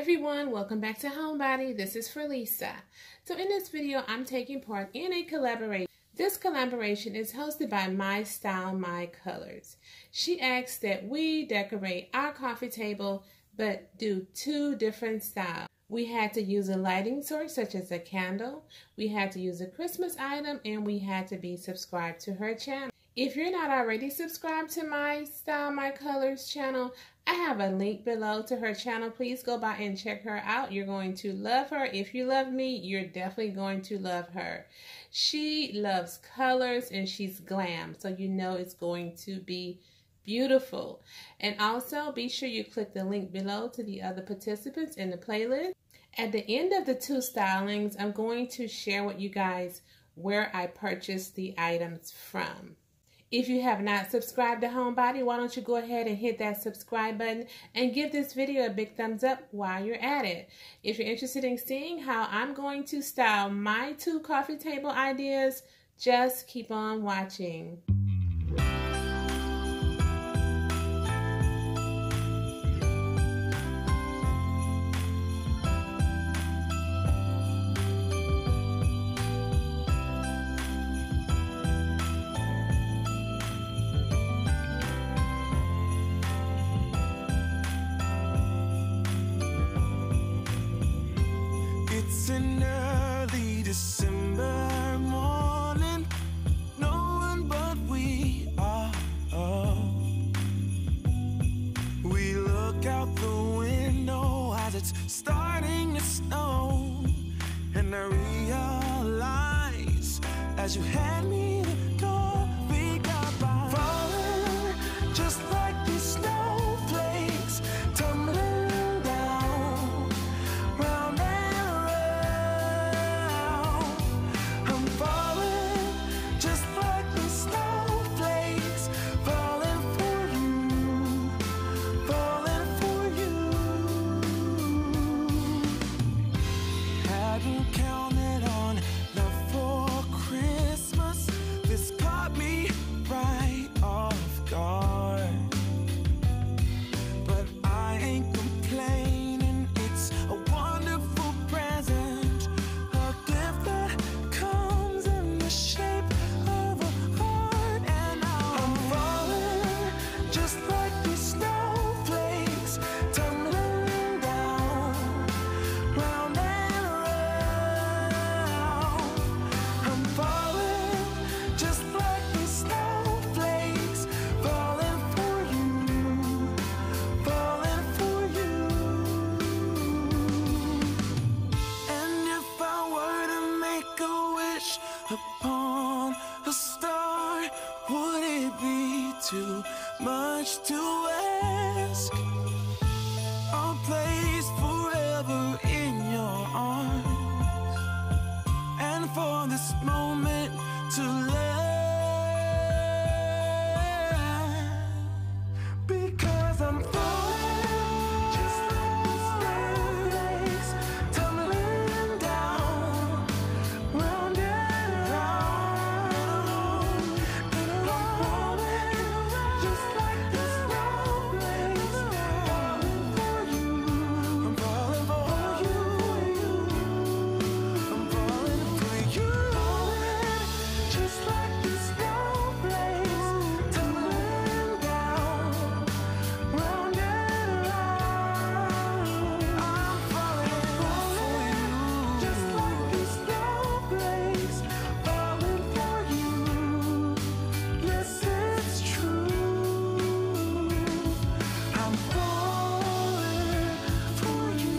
everyone, welcome back to Homebody. This is Forlisa. So in this video, I'm taking part in a collaboration. This collaboration is hosted by My Style, My Colors. She asked that we decorate our coffee table, but do two different styles. We had to use a lighting source such as a candle, we had to use a Christmas item, and we had to be subscribed to her channel. If you're not already subscribed to My Style, My Colors channel, I have a link below to her channel. Please go by and check her out. You're going to love her. If you love me, you're definitely going to love her. She loves colors and she's glam, so you know it's going to be beautiful. And also be sure you click the link below to the other participants in the playlist. At the end of the two stylings, I'm going to share with you guys where I purchased the items from. If you have not subscribed to Homebody, why don't you go ahead and hit that subscribe button and give this video a big thumbs up while you're at it. If you're interested in seeing how I'm going to style my two coffee table ideas, just keep on watching. It's an early December morning, no one but we are. We look out the window as it's starting to snow, and I realize as you hand me the coffee cup, I'm falling just like these snowflakes tumbling down round and round. I'm falling just like these snowflakes, falling for you, falling for you. Hadn't counted on love for Christmas. This caught me right off guard, but I ain't complaining. It's a wonderful present, a gift that comes in the shape of a heart. And I'm falling just like these snowflakes tumbling down round and round. I'm falling just like these snowflakes, falling for you, falling for you. And if I were to make a wish upon a star, would it be too much to ask? A place forever in your arms, and for this moment to last, because I'm falling just like these snowflakes tumbling down round and round. And I'm falling just like these snowflakes, falling for you. I'm falling for you. I'm falling for you. Just like these snowflakes tumbling down round and round. I'm falling for you. Just like these snowflakes falling for you. Yes, it's true. I'm falling for you.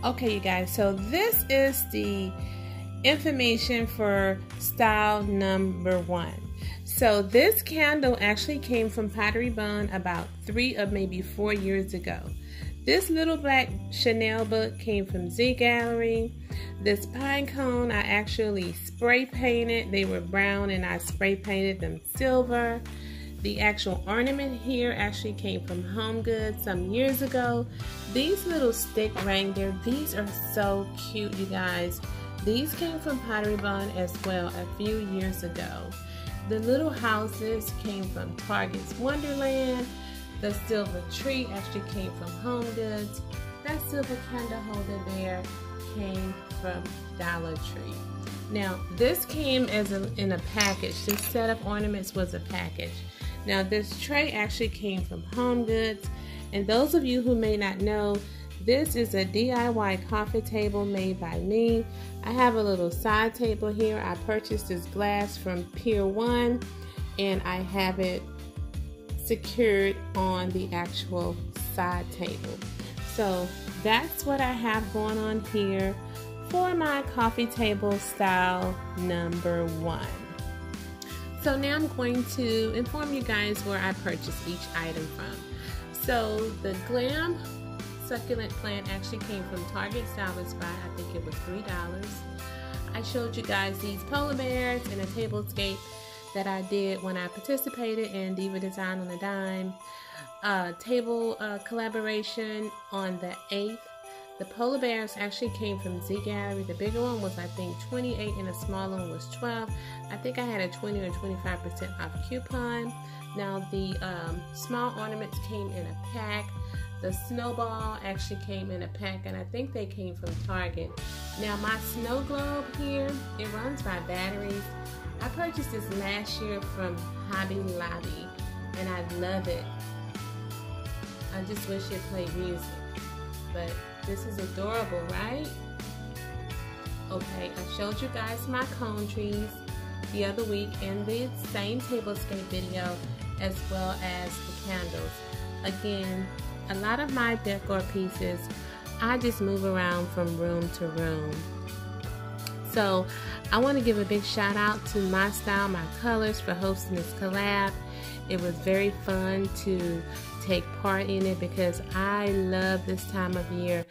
Okay, you guys, so this is the information for style number 1. So this candle actually came from Pottery Barn about 3 or maybe 4 years ago. This little black Chanel book came from Z Gallery. This pine cone I actually spray painted. They were brown and I spray painted them silver. The actual ornament here actually came from Home Goods some years ago. These little stick reindeer, these are so cute, you guys. These came from Pottery Barn as well a few years ago. The little houses came from Target's Wonderland. The silver tree actually came from Home Goods. That silver candle holder there came from Dollar Tree. Now this came as in a package. This set of ornaments was a package. Now this tray actually came from Home Goods, and those of you who may not know, this is a DIY coffee table made by me. I have a little side table here. I purchased this glass from Pier 1 and I have it secured on the actual side table. So that's what I have going on here for my coffee table style number 1. So now I'm going to inform you guys where I purchased each item from. So the glam succulent plant actually came from Target Salvage Spot. I think it was $3. I showed you guys these polar bears and a tablescape that I did when I participated in Diva Design on a Dime table collaboration on the 8th. The polar bears actually came from Z Gallery. The bigger one was I think 28 and the smaller one was 12. I think I had a 20 or 25% off coupon. Now the small ornaments came in a pack. The snowball actually came in a pack, and I think they came from Target. Now my snow globe here, it runs by batteries. I purchased this last year from Hobby Lobby and I love it. I just wish it played music, but this is adorable, right? Okay, I showed you guys my cone trees the other week in the same tablescape video, as well as the candles. Again, a lot of my decor pieces, I just move around from room to room. So I want to give a big shout out to My Style, My Colors for hosting this collab. It was very fun to take part in it because I love this time of year.